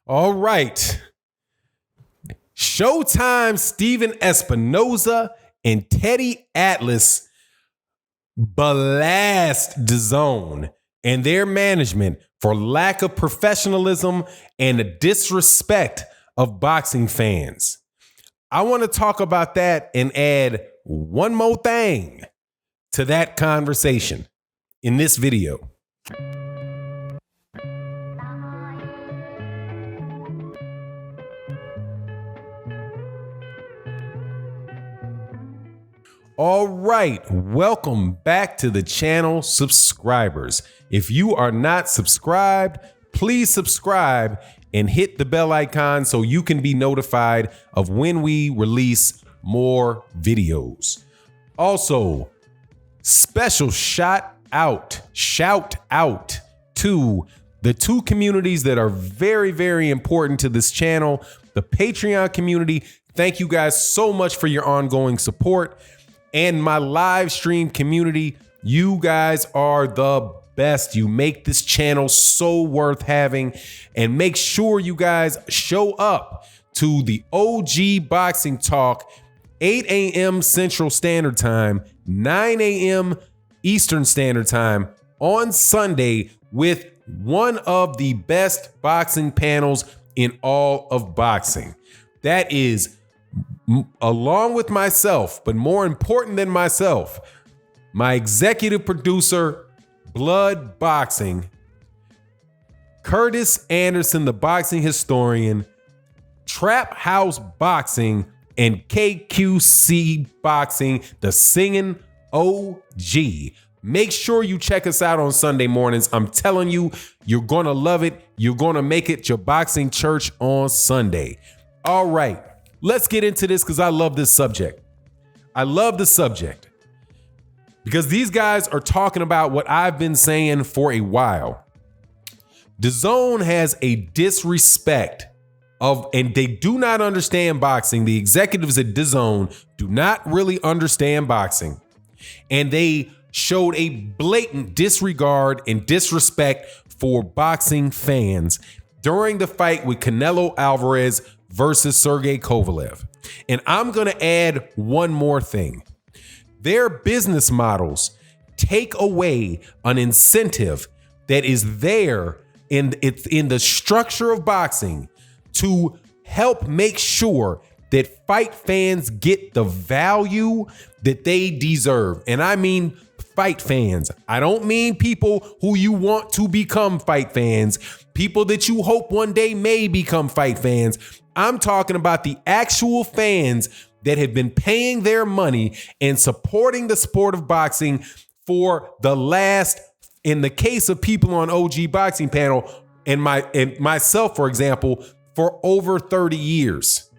All right. Showtime Steven Espinoza and Teddy Atlas blast Dazn and their management for lack of professionalism and the disrespect of boxing fans. I want to talk about that and add one more thing to that conversation in this video. All right, welcome back to the channel, subscribers. If you are not subscribed, please subscribe and hit the bell icon so you can be notified of when we release more videos. Also, special shout out to the two communities that are very, very important to this channel, the Patreon community. Thank you guys so much for your ongoing support. And my live stream community, you guys are the best. You make this channel so worth having. And make sure you guys show up to the OG Boxing Talk, 8 a.m. Central Standard Time, 9 a.m. Eastern Standard Time on Sunday with one of the best boxing panels in all of boxing. That is, along with myself, but more important than myself, my executive producer, Blood Boxing, Curtis Anderson, the boxing historian, Trap House Boxing, and KQC Boxing, the singing OG. Make sure you check us out on Sunday mornings. I'm telling you, you're going to love it. You're going to make it your boxing church on Sunday. All right. Let's get into this because I love this subject. I love the subject because these guys are talking about what I've been saying for a while. Dazn has a disrespect of, and they do not understand boxing. The executives at Dazn do not really understand boxing. And they showed a blatant disregard and disrespect for boxing fans during the fight with Canelo Alvarez versus Sergey Kovalev. And I'm going to add one more thing. Their business models take away an incentive that is there in the structure of boxing to help make sure that fight fans get the value that they deserve. And I mean fight fans. I don't mean people who you want to become fight fans, people that you hope one day may become fight fans. I'm talking about the actual fans that have been paying their money and supporting the sport of boxing for the last, in the case of people on OG Boxing Panel and myself, for example, for over 30 years.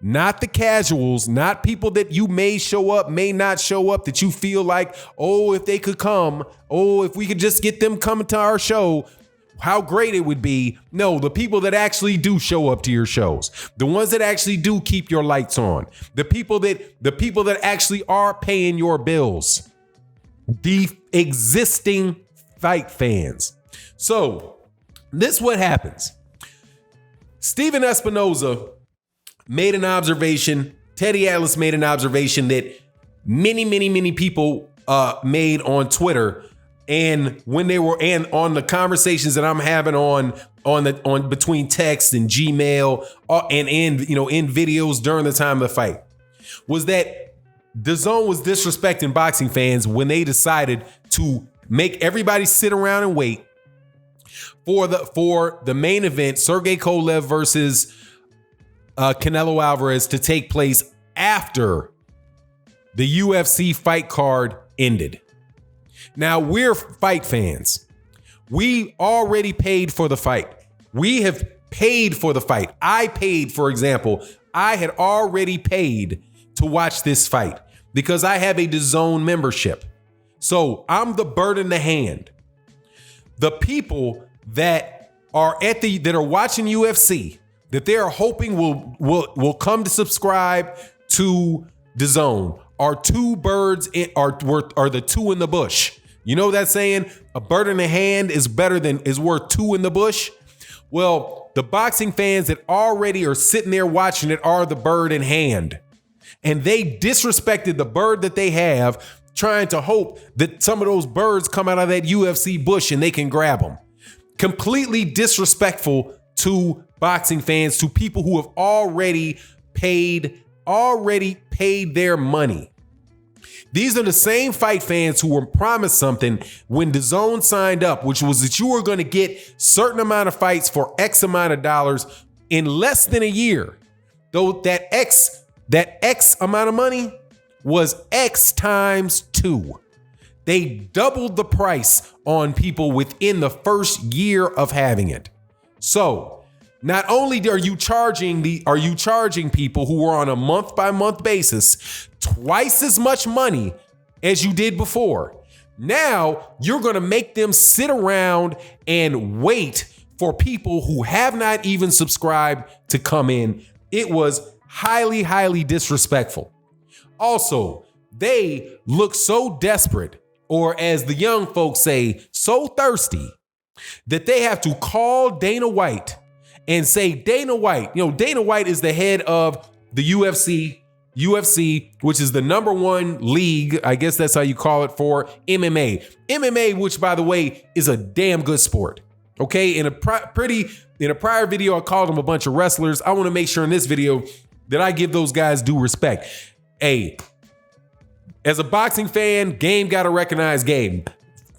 Not the casuals, not people that you may show up, may not show up, that you feel like, oh, if they could come, oh, if we could just get them coming to our show, how great it would be. No, the people that actually do show up to your shows, the ones that actually do keep your lights on, the people that actually are paying your bills, the existing fight fans. So this is what happens. Steven Espinoza made an observation. Teddy Atlas made an observation that many people made on Twitter. And when they were on the conversations that I'm having on between text and Gmail and in videos during the time of the fight, was that Dazn was disrespecting boxing fans when they decided to make everybody sit around and wait for the main event, Sergey Kovalev versus Canelo Alvarez, to take place after the UFC fight card ended. Now, we're fight fans. We already paid for the fight. We have paid for the fight. I paid, for example, I had already paid to watch this fight because I have a Dazn membership. So I'm the bird in the hand. The people that are watching UFC, that they are hoping will come to subscribe to Dazn, are two birds are the two in the bush. You know that saying, a bird in the hand is worth two in the bush. Well, the boxing fans that already are sitting there watching it are the bird in hand. And they disrespected the bird that they have, trying to hope that some of those birds come out of that UFC bush and they can grab them. Completely disrespectful to boxing fans, to people who have already paid their money. These are the same fight fans who were promised something when Dazn signed up, which was that you were going to get certain amount of fights for X amount of dollars in less than a year. Though that X amount of money was X times 2. They doubled the price on people within the first year of having it. So not only are you charging people who are on a month by month basis twice as much money as you did before, now you're going to make them sit around and wait for people who have not even subscribed to come in. It was highly, highly disrespectful. Also, they look so desperate, or as the young folks say, so thirsty, that they have to call Dana White and say, Dana White, Dana White is the head of the UFC, which is the #1 league. I guess that's how you call it for MMA. MMA, which by the way, is a damn good sport. Okay. In a prior video, I called them a bunch of wrestlers. I want to make sure in this video that I give those guys due respect. Hey, as a boxing fan, game got to recognize game.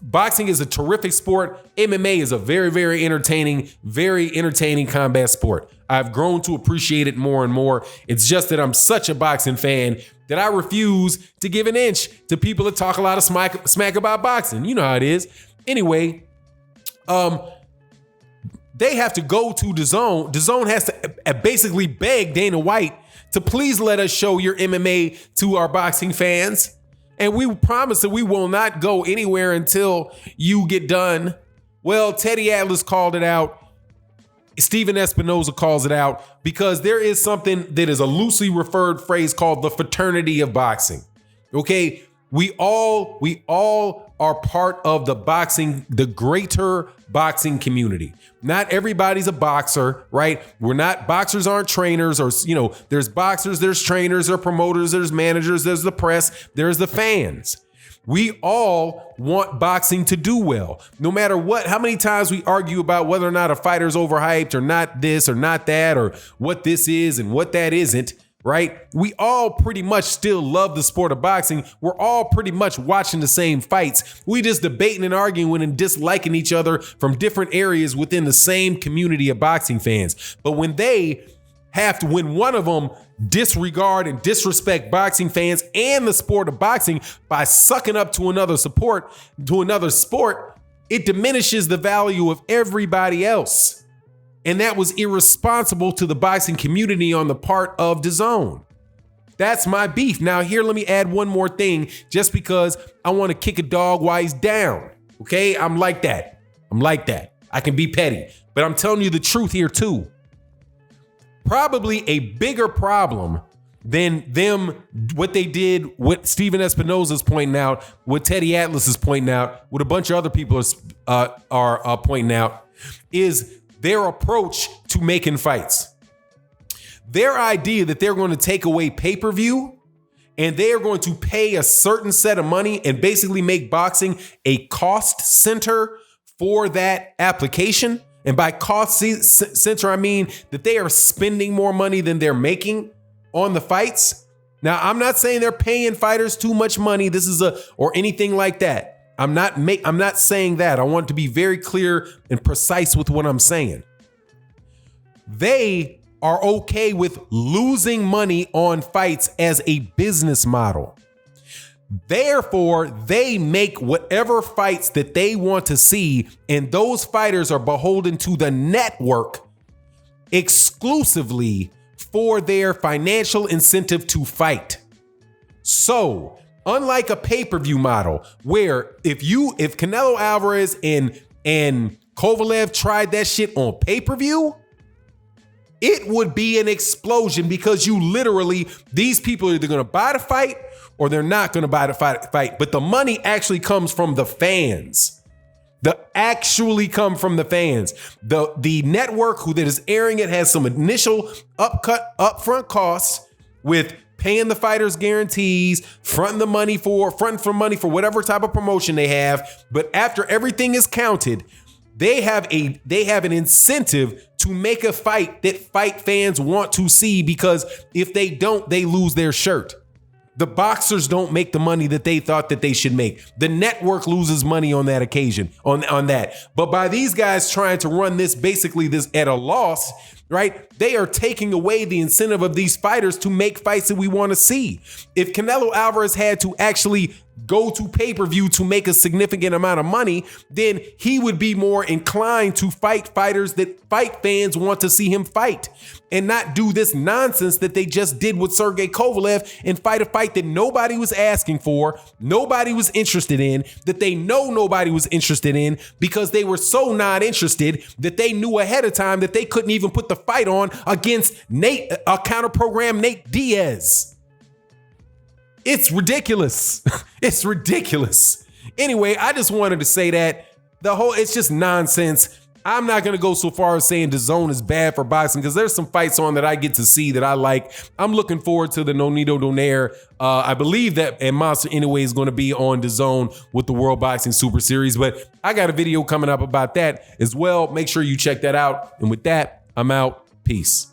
Boxing is a terrific sport. MMA is a very, very entertaining combat sport. I've grown to appreciate it more and more. It's just that I'm such a boxing fan that I refuse to give an inch to people that talk a lot of smack about boxing. You know how it is. Anyway, they have to go to Dazn. Dazn has to basically beg Dana White to please let us show your MMA to our boxing fans. And we promise that we will not go anywhere until you get done. Well, Teddy Atlas called it out. Stephen Espinoza calls it out because there is something that is a loosely referred phrase called the fraternity of boxing. Okay. We all are part of the greater boxing community. Not everybody's a boxer, right? Boxers aren't trainers, or, there's boxers, there's trainers, there's promoters, there's managers, there's the press, there's the fans. We all want boxing to do well. No matter how many times we argue about whether or not a fighter's overhyped or not this or not that, or what this is and what that isn't, right? We all pretty much still love the sport of boxing. We're all pretty much watching the same fights. We just debating and arguing and disliking each other from different areas within the same community of boxing fans. But when when one of them disregard and disrespect boxing fans and the sport of boxing by sucking up to another sport, it diminishes the value of everybody else. And that was irresponsible to the boxing community on the part of Dazn. That's my beef. Now here, let me add one more thing, just because I want to kick a dog while he's down. Okay, I'm like that. I can be petty, but I'm telling you the truth here too. Probably a bigger problem than what they did, what Stephen Espinoza is pointing out, what Teddy Atlas is pointing out, what a bunch of other people are pointing out, is their approach to making fights. Their idea that they're going to take away pay-per-view and they are going to pay a certain set of money and basically make boxing a cost center for that application. And by cost center, I mean that they are spending more money than they're making on the fights. Now, I'm not saying they're paying fighters too much money. Or anything like that. I'm not saying that. I want to be very clear and precise with what I'm saying. They are okay with losing money on fights as a business model. Therefore, they make whatever fights that they want to see, and those fighters are beholden to the network exclusively for their financial incentive to fight. So, unlike a pay-per-view model, where if Canelo Alvarez and Kovalev tried that shit on pay-per-view, it would be an explosion, because these people are either going to buy the fight or they're not going to buy the fight. But the money actually comes from the fans. actually come from the fans. The network that is airing it has some initial upfront costs with paying the fighters guarantees, fronting money for whatever type of promotion they have. But after everything is counted, they have an incentive to make a fight that fight fans want to see, because if they don't, they lose their shirt. The boxers don't make the money that they thought that they should make. The network loses money on that occasion, on that. But by these guys trying to run this at a loss, right? They are taking away the incentive of these fighters to make fights that we want to see. If Canelo Alvarez had to actually go to pay-per-view to make a significant amount of money, then he would be more inclined to fight fighters that fight fans want to see him fight, and not do this nonsense that they just did with Sergey Kovalev and fight a fight that nobody was asking for, nobody was interested in, that they know nobody was interested in, because they were so not interested that they knew ahead of time that they couldn't even put the fight on against counter-program Nate Diaz. It's ridiculous. It's ridiculous. Anyway, I just wanted to say that it's just nonsense. I'm not going to go so far as saying Dazn is bad for boxing, because there's some fights on that I get to see that I like. I'm looking forward to the Nonito Donaire. I believe that Monster Anyway is going to be on Dazn with the World Boxing Super Series, but I got a video coming up about that as well. Make sure you check that out. And with that, I'm out. Peace.